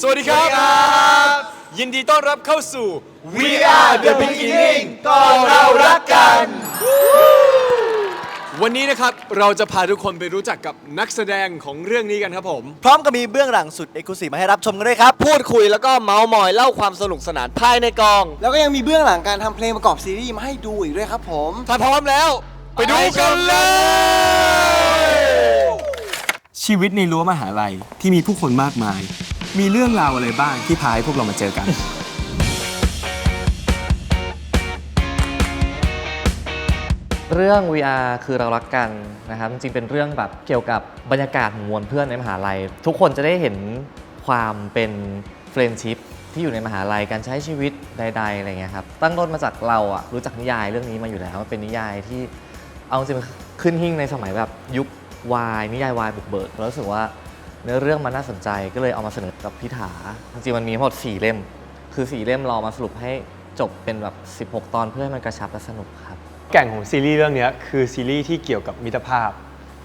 สวัสดีครับยินดีต้อนรับเข้าสู่ We are the beginning ก่อนเรารักกัน วันนี้นะครับเราจะพาทุกคนไปรู้จักกับนักแสดงของเรื่องนี้กันครับผม พร้อมกับมีเบื้องหลังสุดเอกลุศิมาให้รับชมกันด้วยครับ พูดคุยแล้วก็เมาส์มอยเล่าความสนุกสนานภายในกอง แล้วก็ยังมีเบื้องหลังการทำเพลงประกอบซีรีส์มาให้ดูอีกด้วยครับผม ถ้าพร้อมแล้ว ไปดูกันเลย ชีวิตในรั้วมหาลัยที่มีผู้คนมากมาย มีเรื่องราวอะไรบ้างที่พาให้พวกเรามาเจอกัน เรื่อง VR คือเรารักกันนะครับจริงๆเป็นเรื่องแบบเกี่ยวกับบรรยากาศของมวลเพื่อนในมหาลัยทุกคนจะได้เห็นความเป็นเฟรนด์ชิพที่อยู่ในมหาลัยการใช้ชีวิตใดๆอะไรเงี้ยครับตั้งต้นมาจากเราอะรู้จักนิยายเรื่องนี้มาอยู่แล้วมันเป็นนิยายที่เอาจริงๆขึ้นหิ้งในสมัยแบบยุควายนิยายวายบุกเบิกเรารู้สึกว่าเนื้อเรื่องมันน่าสนใจก็เลยเอามาเสนอกับพิธาจริงๆมันมีทั้งหมด4เล่มคือ4เล่มเรามาสรุปให้จบเป็นแบบ16 ตอนเพื่อให้มันกระชับและสนุกครับแก่นของซีรีส์เรื่องนี้คือซีรีส์ที่เกี่ยวกับมิตรภาพ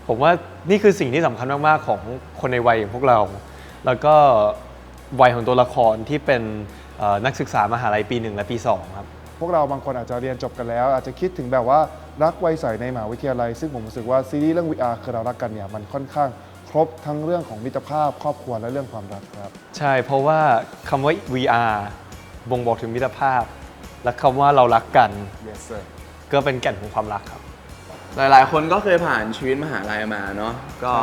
ผมว่านี่คือสิ่งที่สำคัญมากๆของคนในวัยอย่างพวกเราแล้วก็วัยของตัวละครที่เป็นนักศึกษามหาลัยปี 1 และปี 2 ครับพวกเราบางคนอาจจะเรียนจบกันแล้วอาจจะคิดถึงแบบว่ารักไวใสในมหาวิทยาลัยซึ่งผมรู้สึกว่าซีรีส์เรื่อง VR คือเรารักกันเนี่ยมันค่อนข้างครบทั้งเรื่องของมิตรภาพครอบครัวและเรื่องความรักครับใช่เพราะว่าคำว่า VR บ่งบอกถึงมิตรภาพและคำว่าเรารักกัน yes sir ก็เป็นแก่นของความรักครับหลายๆคนก็เคยผ่านชีวิตมหาลัยมาเนาะก็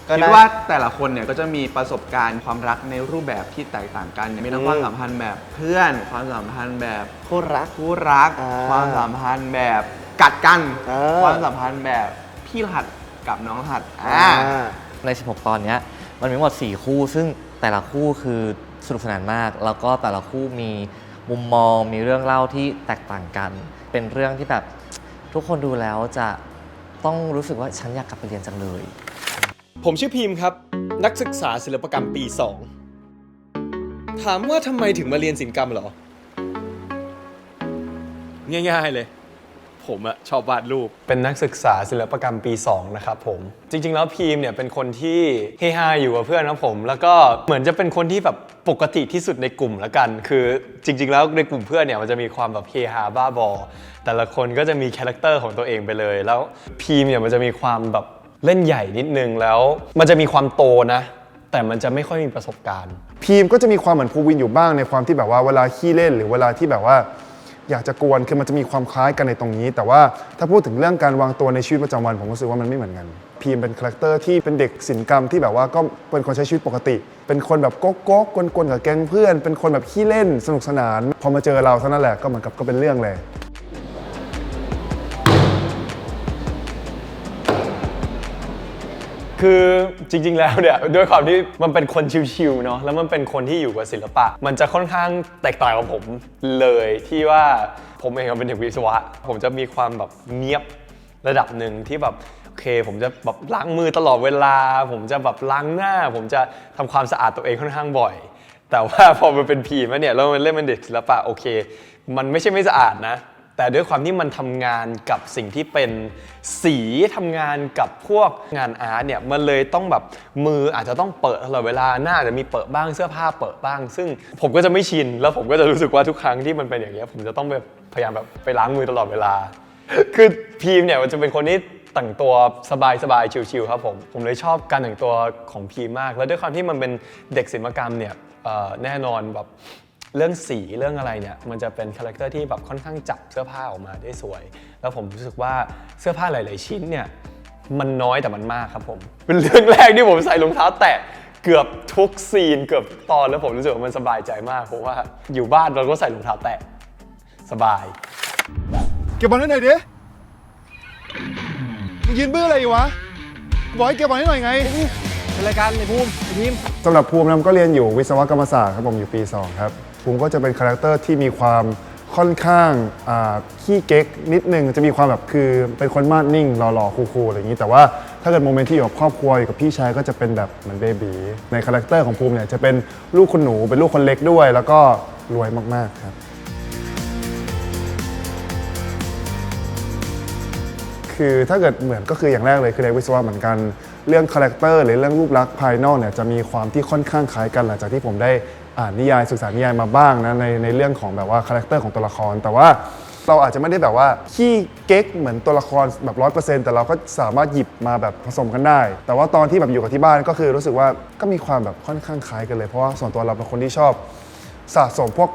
ก็ คิดว่าแต่ละคนเนี่ยก็จะมีประสบการณ์ความรักในรูปแบบที่แตกต่างกันมีทั้งความสัมพันธ์แบบเพื่อนความสัมพันธ์แบบคู่รักความสัมพันธ์แบบกัดกันความสัมพันธ์แบบพี่รหัสกับน้องรหัสใน 16 ตอนนี้มันมีทั้งหมด4 คู่ซึ่งแต่ละคู่คือสนุกสนานมากแล้วก็แต่ละคู่มีมุมมองมีเรื่องเล่าที่แตกต่างกันเป็นเรื่องที่แบบทุกคนดูแล้วจะต้องรู้สึกว่าฉันอยากกลับไปเรียนจังเลยผมชื่อพีมครับนักศึกษาศิลปกรรมปี 2 ถามว่าทำไมถึงมาเรียนศิลปกรรมเหรอ ง่ายๆเลยผมอะชอบวาดรูปเป็นนักศึกษาศิลปกรรมปี 2 นะครับผมจริงๆแล้วพีมเนี่ยเป็นคนที่เฮฮาอยู่กับเพื่อนนะผมแล้วก็เหมือนจะเป็นคนที่แบบปกติที่สุดในกลุ่มละกันคือจริงๆแล้วในกลุ่มเพื่อนเนี่ยมันจะมีความแบบเฮฮาบ้าบอแต่ละคนก็จะมีคาแรคเตอร์ของตัวเองไปเลยแล้วพีมเนี่ยมันจะมีความแบบเล่นใหญ่นิดนึงแล้วมันจะมีความโตนะแต่มันจะไม่ค่อยมีประสบการณ์พีมก็จะมีความเหมือนภูวินอยู่บ้างในความที่แบบว่าเวลาขี้เล่นหรือเวลาที่แบบว่าอยากจะกวนคือมันจะมีความคล้ายกันในตรงนี้แต่ว่าถ้าพูดถึงเรื่องการวางตัวในชีวิตประจำวันผมรู้สึกว่ามันไม่เหมือนกันพีมเป็นคาแรคเตอร์ที่เป็นเด็กศิลปกรรมที่แบบว่าก็เป็นคนใช้ชีวิตปกติเป็นคนแบบโก๊กกวนๆกับแก๊งเพื่อนเป็นคนแบบขี้เล่นสนุกสนานพอมาเจอเราเท่านั้นแหละก็เหมือนกับก็เป็นเรื่องเลยคือจริงๆแล้วเนี่ยด้วยความที่มันเป็นคนชิวๆเนาะแล้วมันเป็นคนที่อยู่กับศิลปะมันจะค่อนข้างแตกต่างกับผมเลยที่ว่าผมเองเป็นเด็กวิศวะผมจะมีความแบบเนียบระดับหนึ่งที่แบบโอเคผมจะแบบล้างมือตลอดเวลาผมจะแบบล้างหน้าผมจะทำความสะอาดตัวเองค่อนข้างบ่อยแต่ว่าพอมันเป็นพีมเนี่ยแล้วมันเล่นเป็นเด็กศิลปะโอเคมันไม่ใช่ไม่สะอาดนะแต่ด้วยความที่มันทำงานกับสิ่งที่เป็นสีทำงานกับพวกงานอาร์ตเนี่ยมันเลยต้องแบบมืออาจจะต้องเปิดตลอดเวลาหน้าอาจจะมีเปิดบ้างเสื้อผ้าเปิดบ้างซึ่งผมก็จะไม่ชินแล้วผมก็จะรู้สึกว่าทุกครั้งที่มันเป็นอย่างนี้ผมจะต้องแบบพยายามแบบไปล้างมือตลอดเวลาคือพีมเนี่ยมันจะเป็นคนที่แต่งตัวสบายๆชิลๆครับผมเลยชอบการแต่งตัวของพีมมากแล้วด้วยความที่มันเป็นเด็กศิลปกรรมเนี่ยแน่นอนแบบเรื่องสีเรื่องอะไรเนี่ยมันจะเป็นคาแรคเตอร์ที่แบบค่อนข้างจับเสื้อผ้าออกมาได้สวยแล้วผมรู้สึกว่าเสื้อผ้าหลายๆชิ้นเนี่ยมันน้อยแต่มันมากครับผมเป็นเรื่องแรกที่ผมใส่รองเท้าแตะเกือบทุกซีนเกือบตอนแล้วผมรู้สึกว่ามันสบายใจมากเพราะว่าอยู่บ้านเราก็ใส่รองเท้าแตะสบายเก็บบอลให้หน่อยดิมึงยืนบื้ออะไรอยู่วะบอกให้เก็บบอลให้หน่อยไงเป็นรายการในภูมิทีมสำหรับภูมิก็เรียนอยู่วิศวกรรมศาสตร์ครับผมอยู่ปี 2 ครับภูมิก็จะเป็นคาแรคเตอร์ที่มีความค่อนข้างขี้เก๊กนิดนึงจะมีความแบบคือเป็นคนมาดนิ่งหล่อๆคูลๆอะไรอย่างนี้แต่ว่าถ้าเกิดโมเมนต์ที่อยู่กับครอบครัวอยู่กับพี่ชายก็จะเป็นแบบเหมือนเบบีในคาแรคเตอร์ของภูมิเนี่ยจะเป็นลูกคนหนูเป็นลูกคนเล็กด้วยแล้วก็รวยมากๆครับคือถ้าเกิดเหมือนก็คืออย่างแรกเลยคือในวิศวะเหมือนกัน เรื่องคาแรคเตอร์หรือเรื่องรูปลักษณ์ภายนอกเนี่ยจะมีความที่ค่อนข้างคล้ายกันหลังจากที่ผมได้อ่านนิยายศึกษานิยายมาบ้างนะในเรื่องของแบบว่าคาแรคเตอร์ของตัวละครแต่ว่าเราอาจจะไม่ได้แบบว่าขี้เก๊กเหมือนตัวละครแบบ 100% แต่เราก็สามารถหยิบมาแบบผสมกันได้แต่ว่าตอนที่แบบอยู่กับที่บ้านก็คือรู้สึกว่าก็มีความแบบค่อนข้างคล้ายกันเลยเพราะว่าส่วนตัวเราเป็นคนที่ชอบสะสมพวก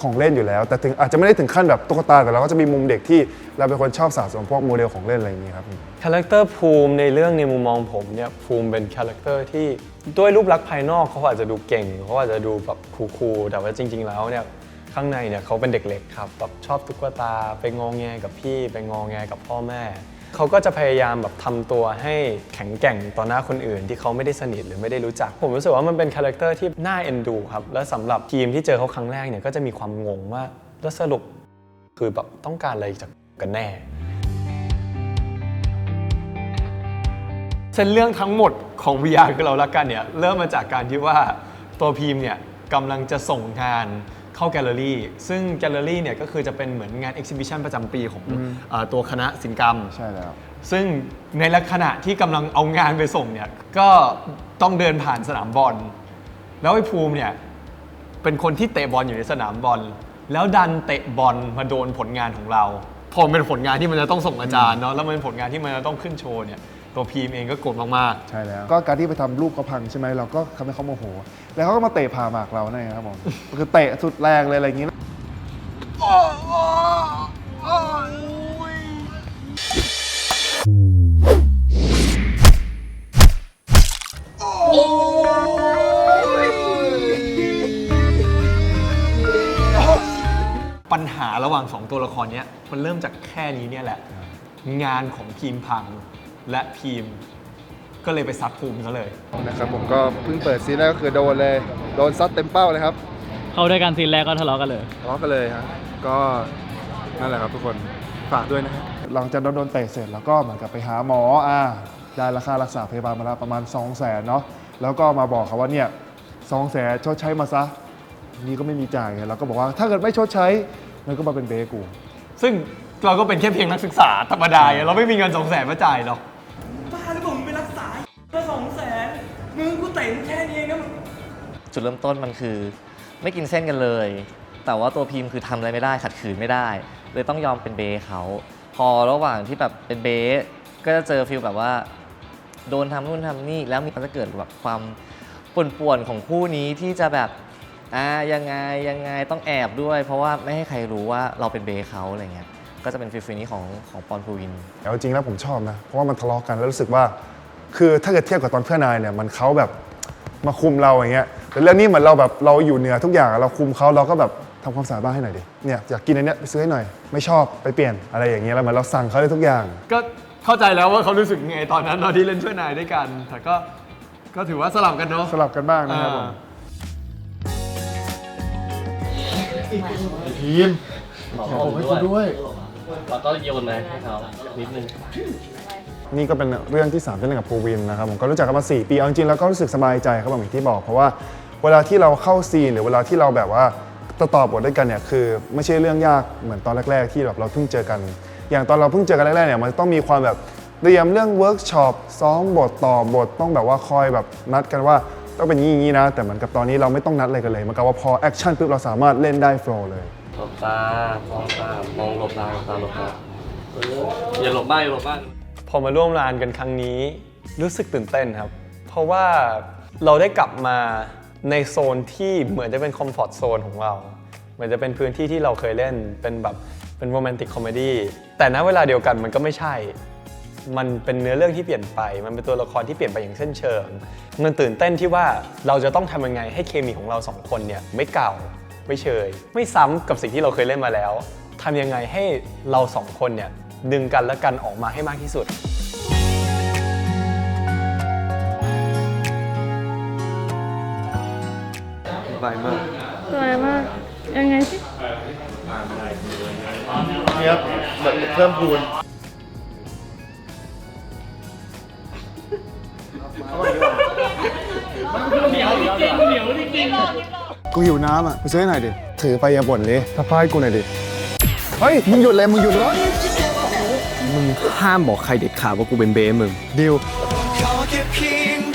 ของเล่นอยู่แล้วแต่ถึงอาจจะไม่ได้ถึงขั้นแบบตุ๊กตาแต่เราก็จะมีมุมเด็กที่เราเป็นคนชอบสะสมพวกโมเดลของเล่นอะไรอย่างนี้ครับ คาแรคเตอร์ภูมิในเรื่องในมุมมองผมเนี่ยภูมิเป็นคาแรคเตอร์ที่ด้วยรูปลักษณ์ภายนอกเขาอาจจะดูเก่งเขาอาจจะดูแบบคูลๆแต่ว่าจริงๆแล้วเนี่ยข้างในเนี่ยเขาเป็นเด็กเล็กครับแบบชอบตุ๊กตาไปงอแงกับพี่ไปงอแงกับพ่อแม่เขาก็จะพยายามแบบทำตัวให้แข็งแกร่งต่อหน้าคนอื่นที่เขาไม่ได้สนิทหรือไม่ได้รู้จักผมรู้สึกว่ามันเป็นคาแรคเตอร์ที่น่าเอ็นดูครับและสำหรับทีมที่เจอเขาครั้งแรกเนี่ยก็จะมีความงงว่าแล้วสรุปคือแบบต้องการอะไรจากกันแน่เส้นเรื่องทั้งหมดของ VR คือเรารักกันเนี่ยเริ่มมาจากการที่ว่าตัวพีมเนี่ยกำลังจะส่งงานเข้าแกลเลอรี่ซึ่งแกลเลอรี่เนี่ยก็คือจะเป็นเหมือนงาน exhibition ประจำปีของตัวคณะศิลปกรรมใช่แล้ว ซึ่งในขณะที่กำลังเอางานไปส่งเนี่ยก็ต้องเดินผ่านสนามบอลแล้วไอ้ภูมิเนี่ยเป็นคนที่เตะบอลอยู่ในสนามบอลแล้วดันเตะบอลมาโดนผลงานของเราพอเป็นผลงานที่มันจะต้องส่งอาจารย์เนาะแล้วมันเป็นผลงานที่มันจะต้องขึ้นโชว์เนี่ยตัวพีมเองก็โกรธมากๆใช่แล้วก็การที่ไปทำรูปเขาพังใช่ไหมเราก็ทำให้เขาโมโหแล้วเขาก็มาเตะผ่าหมากเราเนี่ยครับผมคือเตะสุดแรงเลยอะไรอย่างนี้ปัญหาระหว่าง2ตัวละครนี้มันเริ่มจากแค่นี้เนี่ยแหละงานของพีมพังและพีมก็เลยไปซัดภูมิซะเลยนะครับผมก็เพิ่งเปิดซีนแรกก็คือโดนซัดเต็มเป้าเลยครับเข้าด้วยกันซีนแรกก็ทะเลาะกันเลยฮะก็นั่นแหละครับทุกคนฝากด้วยนะครับหลังจากโดนเตะเสร็จแล้วก็เหมือนกับไปหาหมอได้ราคารักษาพยาบาลมาแล้วประมาณ 200,000 เนาะแล้วก็มาบอกเขาว่าเนี่ย 200,000 ชดใช้มาซะนี่ก็ไม่มีจ่ายไงเราก็บอกว่าถ้าเกิดไม่ชดใช้มันก็มาเป็นเบกูซึ่งเราก็เป็นแค่เพียงนักศึกษาธรรมดาเราไม่มีเงิน 200,000 มาจ่ายหรอกบ้าแล้วผมไปรักษาแค่200,000มึงกูเตะแค่นี้เองนะจุดเริ่มต้นมันคือไม่กินเส้นกันเลยแต่ว่าตัวพิมพ์คือทำอะไรไม่ได้ขัดขืนไม่ได้เลยต้องยอมเป็นเบเขาพอระหว่างที่แบบเป็นเบก็จะเจอฟีลแบบว่าโดนทำนู่นทำนี่แล้วมันจะเกิดแบบความป่วนๆของคู่นี้ที่จะแบบยังไงต้องแอบด้วยเพราะว่าไม่ให้ใครรู้ว่าเราเป็นเบเขาอะไรเงี้ยก็จะเป็นฟีลนี้ของปอนภูวินเอาจริงแล้วผมชอบนะเพราะว่ามันทะเลาะกันแล้วรู้สึกว่าคือถ้าเกิดเทียบกับตอนเพื่อนนายเนี่ยมันเขาแบบมาคุมเราอย่างเงี้ยแต่เรื่องนี้เหมือนเราแบบเราอยู่เหนือทุกอย่างเราคุมเขาเราก็แบบทำความสะอาดบ้านให้หน่อยดิเนี่ยอยากกินอันเนี้ยไปซื้อให้หน่อยไม่ชอบไปเปลี่ยนอะไรอย่างเงี้ยแล้วเหมือนเราสั่งเขาได้ทุกอย่างก็เข้าใจแล้วว่าเขารู้สึกไงตอนนั้นตอนที่เล่นช่วยนายด้วยกันแต่ก็ถือว่าสลับกันเนาะสลับกันบ้างนะครับผมทีมบอกให้เขาด้วยแล้วก็โยนมาให้เขานิดนึงนี่ก็เป็นเรื่องที่3ที่เล่นกับภูวินนะครับผมก็รู้จักกันมา4 ปีเอาจริงๆแล้วก็รู้สึกสบายใจครับอย่างที่บอกเพราะว่าเวลาที่เราเข้าซีนหรือเวลาที่เราแบบว่าต่อบทด้วยกันเนี่ยคือไม่ใช่เรื่องยากเหมือนตอนแรกๆที่แบบเราเพิ่งเจอกันอย่างตอนเราเพิ่งเจอกันแรกๆเนี่ยมันต้องมีความแบบเตรียมเรื่องเวิร์กช็อปซ้อมบทต่อบทต้องแบบว่าคอยแบบนัดกันว่าต้องเป็นอย่างนี้นะแต่เหมือนกับตอนนี้เราไม่ต้องนัดอะไรกันเลยมันก็ว่าพอแอคชั่นปุ๊บเราสามารถเล่นได้โฟล์เลยหลบตามองตามองหลบตาหลบตาอย่าหลบบ้างพอมาร่วมงานกันครั้งนี้รู้สึกตื่นเต้นครับเพราะว่าเราได้กลับมาในโซนที่เหมือนจะเป็นคอมฟอร์ตโซนของเราเหมือนจะเป็นพื้นที่ที่เราเคยเล่นเป็นแบบเป็นโรแมนติกคอมเมดี้แต่ณเวลาเดียวกันมันก็ไม่ใช่มันเป็นเนื้อเรื่องที่เปลี่ยนไปมันเป็นตัวละครที่เปลี่ยนไปอย่างสิ้นเชิงมันตื่นเต้นที่ว่าเราจะต้องทำยังไงให้เคมีของเรา2 คนเนี่ยไม่เก่าไม่เชยไม่ซ้ำกับสิ่งที่เราเคยเล่นมาแล้วทำยังไงให้เรา2 คนเนี่ยดึงกันและกันออกมาให้มากที่สุดสบายมากยังไงสิเนี่ยแบบเพิ่มพูนกูหิวน้ำไปซื้อให้หน่อยดิถือไปอย่าบ่นเลยถ้าพายกูหน่อยดิเฮ้ยมึงหยุดเลยมึงห้ามบอกใครเด็ดขาดว่ากูเป็นเบมึงดิว แค่เพียง